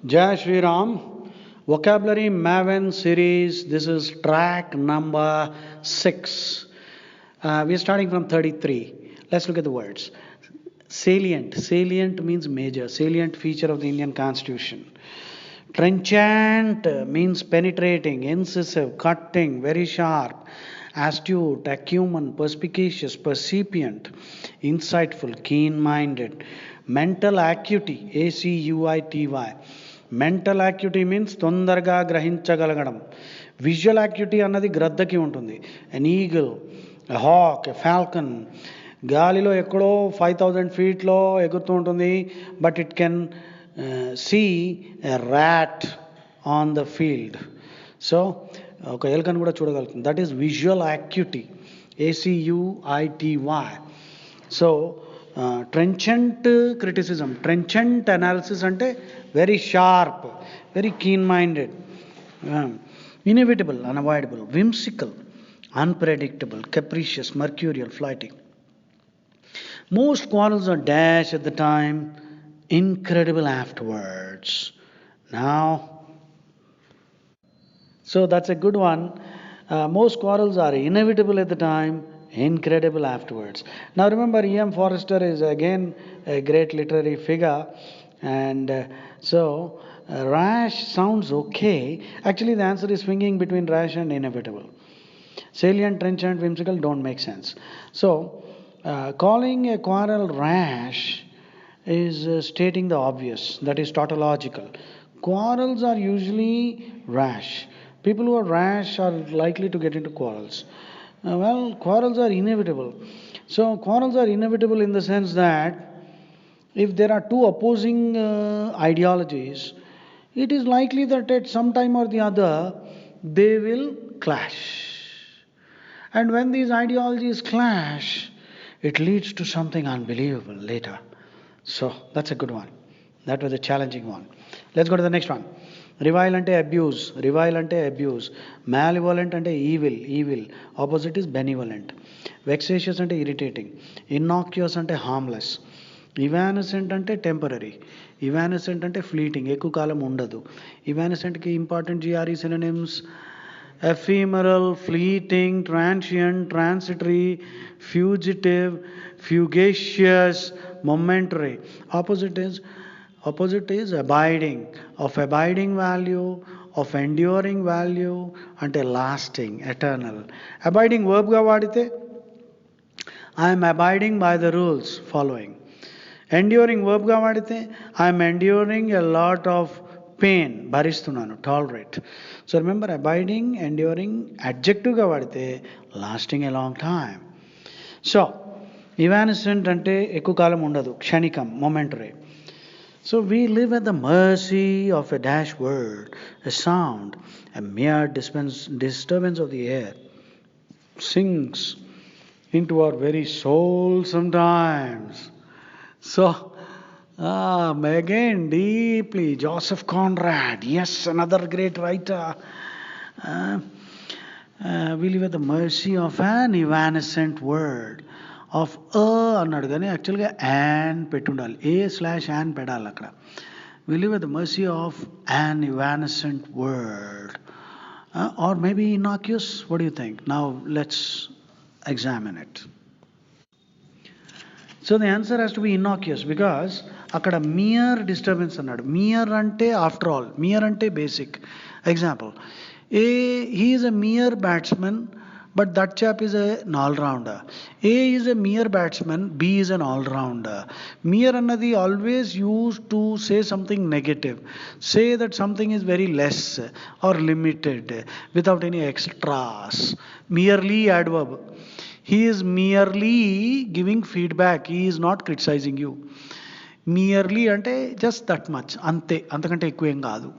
Jai Shri Ram. Vocabulary Maven series. This is track number 6. We are starting from 33. Let's look at the words. Salient. Salient means major. Salient feature of the Indian Constitution. Trenchant means penetrating, incisive, cutting, very sharp, astute, acumen, perspicacious, percipient, insightful, keen minded. Mental acuity, ACUITY. Mental acuity means తొందరగా గ్రహించగలగడం. Visual acuity అన్నది గ్రద్దకి ఉంటుంది. An eagle, a hawk, a falcon గాలిలో ఎక్కడో 5000 ఫీట్లో ఎగురుతూ ఉంటుంది. But it can see a rat on the field. So ఒక ఎలుకను కూడా చూడగలుగుతుంది. That is visual acuity, ACUITY. So trenchant criticism, trenchant analysis అంటే very sharp, very keen minded. Inevitable, unavoidable. Whimsical, unpredictable, capricious, mercurial, flighty. Most quarrels are dash at the time, incredible afterwards. Now, so that's a good one. Most quarrels are inevitable at the time, incredible afterwards. Now remember, E.M. Forster is again a great literary figure, and rash sounds okay. Actually, the answer is swinging between rash and inevitable. Salient, trenchant, whimsical don't make sense. So, calling a quarrel rash is stating the obvious, that is tautological. Quarrels are usually rash. People who are rash are likely to get into quarrels. Quarrels are inevitable. So, quarrels are inevitable in the sense that if there are two opposing ideologies, it is likely that at some time or the other they will clash. And when these ideologies clash, it leads to something unbelievable later. So, that's a good one. That was a challenging one. Let's go to the next one. Revile ante abuse. Revile ante abuse. Malevolent ante evil. Evil. Opposite is benevolent. Vexatious ante irritating. Innocuous ante harmless. Evanescent ante temporary. Evanescent ante fleeting. Ekku kalam undadu. Evanescent ki important GRE synonyms: ephemeral, fleeting, transient, transitory, fugitive, fugacious, momentary. Opposite is abiding, of abiding value, of enduring value, ante lasting, eternal. Abiding verb ga vaadite, I am abiding by the rules following. Enduring verb ga vaadite, I am enduring a lot of pain, భరిస్తున్నాను, tolerate. So remember, abiding, enduring, adjective ga vaadite, lasting a long time. So evanescent ante ekku kalam undadu, Kshanikam, momentary. So we live at the mercy of a dash word, a sound, a mere disturbance of the air sinks into our very soul sometimes. So, again, deeply, Joseph Conrad, yes, another great writer. We live at the mercy of an evanescent word. Of అన్నాడు కానీ యాక్చువల్గా an పెట్టుండాలి, A/an పెడాలి అక్కడ. We live at the mercy of an evanescent word, or maybe innocuous. What you think? Now let's examine it. So the answer has to be innocuous because అక్కడ mere disturbance అన్నాడు. Mere అంటే after all, mere అంటే basic. Example, he is a mere batsmen, but that chap is an all-rounder. A is a mere batsman, B is an all-rounder. Mere annadi always used to say something negative. Say that something is very less or limited without any extras. Merely adverb. He is merely giving feedback. He is not criticizing you. Merely ante just that much. Ante, antakante ekku em kaadu.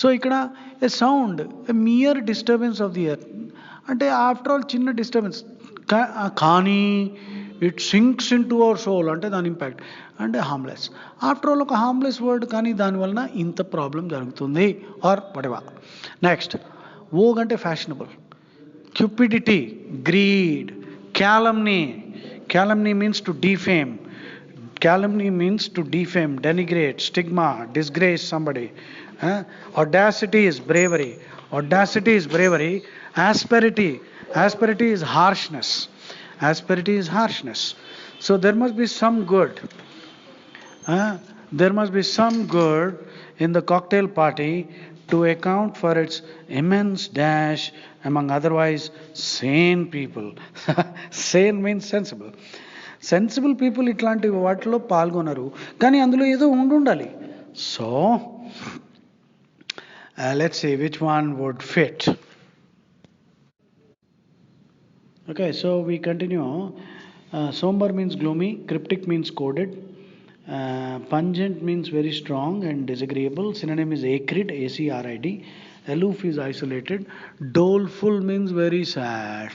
So ikkada a sound, a mere disturbance of the earth. అంటే after all చిన్న disturbance, కానీ it sinks in to our soul అంటే దాని impact అంటే harmless. After all ఒక harmless word, కానీ దానివలన ఇంత ప్రాబ్లం జరుగుతుంది ఆర్ వాటెవర్. నెక్స్ట్, వోగ్ అంటే fashionable. Cupidity, greed. Calumny. Calumny means to defame. Calumny means to defame, denigrate, stigma, disgrace somebody. Audacity is bravery. Audacity is bravery. Asperity. Asperity is harshness. Asperity is harshness. So there must be some good. There must be some good in the cocktail party to account for its immense dash among otherwise sane people. Sane means sensible. Sensible people ఇట్లాంటి వాటిలో పాల్గొనరు, కానీ అందులో ఏదో ఉండాలి. So let's see which one would fit. Okay, so we continue. Somber means gloomy, cryptic means coded, pungent means very strong and disagreeable. Synonym is acrid, acrid. Aloof is isolated. Doleful means very sad.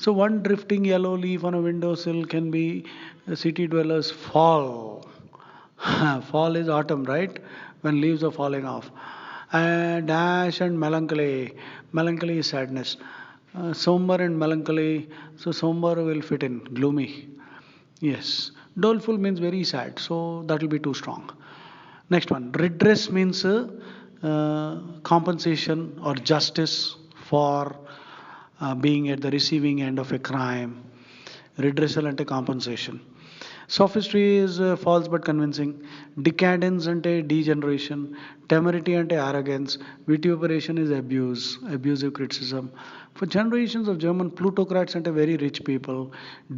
So one drifting yellow leaf on a windowsill can be city dwellers' fall. Fall is autumn, right? When leaves are falling off. Dash and melancholy. Melancholy is sadness. Somber and melancholy. So somber will fit in. Gloomy. Yes. Doleful means very sad. So that will be too strong. Next one. Redress means compensation or justice for being at the receiving end of a crime. Redressal ante compensation. Sophistry is false but convincing. Decadence ante degeneration. Temerity ante arrogance. Vituperation is abuse, abusive criticism. For generations of German plutocrats ante very rich people.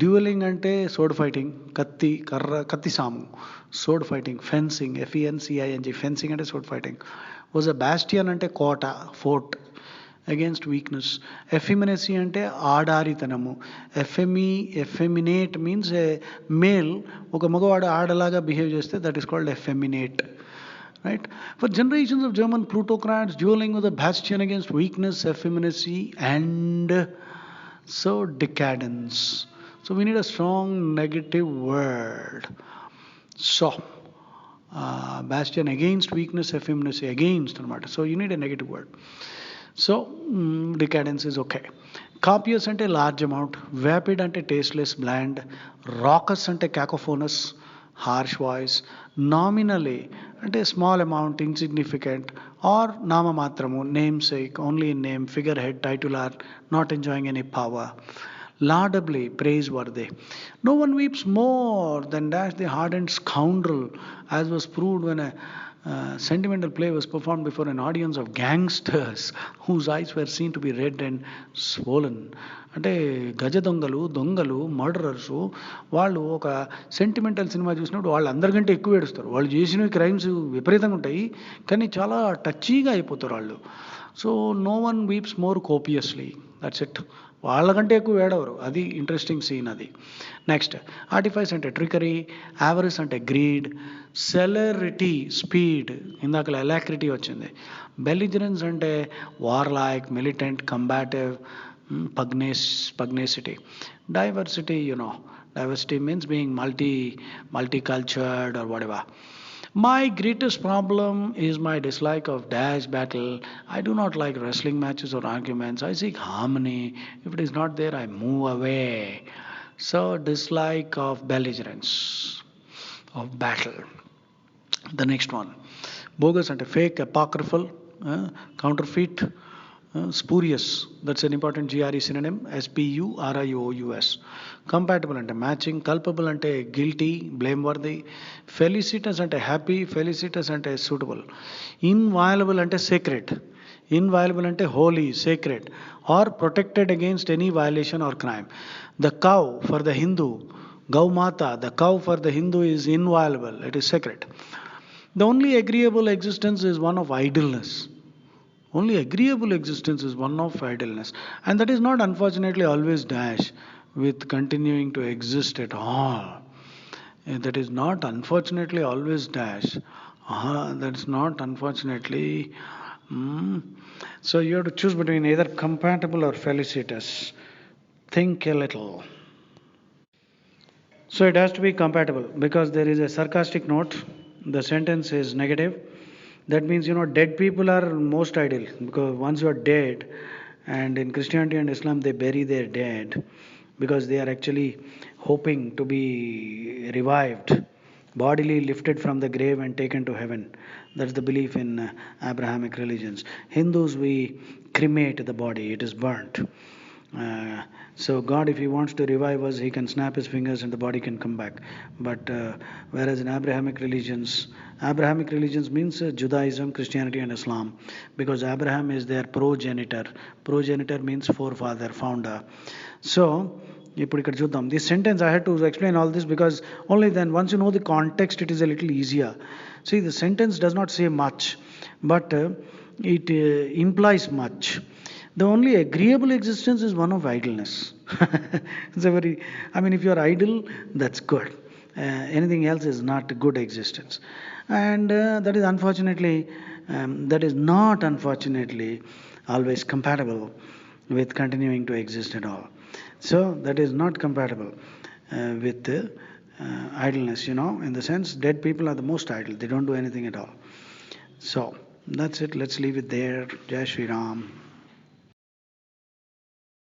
Dueling ante sword fighting, katti karra katti samu, sword fighting. Fencing, fencing, fencing ante sword fighting. Was a bastion ante kota, fort against weakness. Effeminacy ante ఆడారితనము. Effeminate means a male ఒక మగవాడు ఆడలాగా behave చేస్తే that is called effeminate. Right? For generations of German plutocrats, dueling was a bastion against weakness, effeminacy, and so decadence. So we need a strong negative word. So bastion against weakness, effeminacy, against anamata. So you need a negative word. So decadence is okay. Copious ante large amount, vapid ante tasteless, bland, raucous ante cacophonous, harsh voice, nominally ante small amount, insignificant, or nama matramu, namesake, only in name, figurehead, titular, not enjoying any power. Laudably praiseworthy. No one weeps more than dash the hardened scoundrel, as was proved when a sentimental play was performed before an audience of gangsters whose eyes were seen to be red and swollen. అంటే గజ దొంగలు, దొంగలు, murderers వాళ్ళు ఒక sentimental cinema చూసినప్పుడు వాళ్ళు అందరికంటే ఎక్కువ ఏడుస్తారు. వాళ్ళు చేసిన క్రైమ్స్ విపరీతంగా ఉంటాయి, కానీ చాలా టచీగా అయిపోతారు వాళ్ళు. So no one weeps more copiously, that's it. వాళ్ళకంటే ఎక్కువ ఏడవరు. అది ఇంట్రెస్టింగ్ సీన్ అది. నెక్స్ట్ ఆర్టిఫైస్ అంటే ట్రికరీ, యావరిస్ అంటే గ్రీడ్, సెలరిటీ స్పీడ్, ఇందాక ఎలాక్రిటీ వచ్చింది. బెలిజరెన్స్ అంటే warlike, militant, combative, pugnacity. Diversity, diversity means being multicultured or whatever. My greatest problem is my dislike of dash battle. I do not like wrestling matches or arguments. I seek harmony. If it is not there, I move away. So dislike of belligerence, of battle. The next one. Bogus and fake, apocryphal, counterfeit, spurious. That's an important GRE synonym. SPURIOUS. Compatible ante matching. Culpable ante guilty, blameworthy. Felicitous ante happy, felicitous ante suitable. Inviolable ante sacred. Inviolable ante holy, sacred, or protected against any violation or crime. The cow for the Hindu, Gau Mata, the cow for the Hindu is inviolable, it is sacred. The only agreeable existence is one of idleness. Only agreeable existence is one of idleness. And that is not unfortunately always dash with continuing to exist at all. That is not unfortunately always dash. That is not unfortunately. So you have to choose between either compatible or felicitous. Think a little. So it has to be compatible because there is a sarcastic note. The sentence is negative. That means, dead people are most ideal because once you are dead, and in Christianity and Islam they bury their dead because they are actually hoping to be revived bodily lifted from the grave and taken to heaven. That's the belief in Abrahamic religions. Hindus, we cremate the body, it is burnt. So God, if He wants to revive us, He can snap His fingers and the body can come back. But whereas in Abrahamic religions means Judaism, Christianity, and Islam, because Abraham is their progenitor. Progenitor means forefather, founder. So ఇప్పుడు ఇక్కడ చూద్దాం. This sentence I had to explain all this because only then, once you know the context, it is a little easier. See, the sentence does not say much, but it implies much. The only agreeable existence is one of idleness. It's a very, I mean, if you are idle, that's good. Anything else is not good existence. And that is not unfortunately always compatible with continuing to exist at all. So that is not compatible with idleness, in the sense dead people are the most idle. They don't do anything at all. So that's it. Let's leave it there. Jai Shri Ram.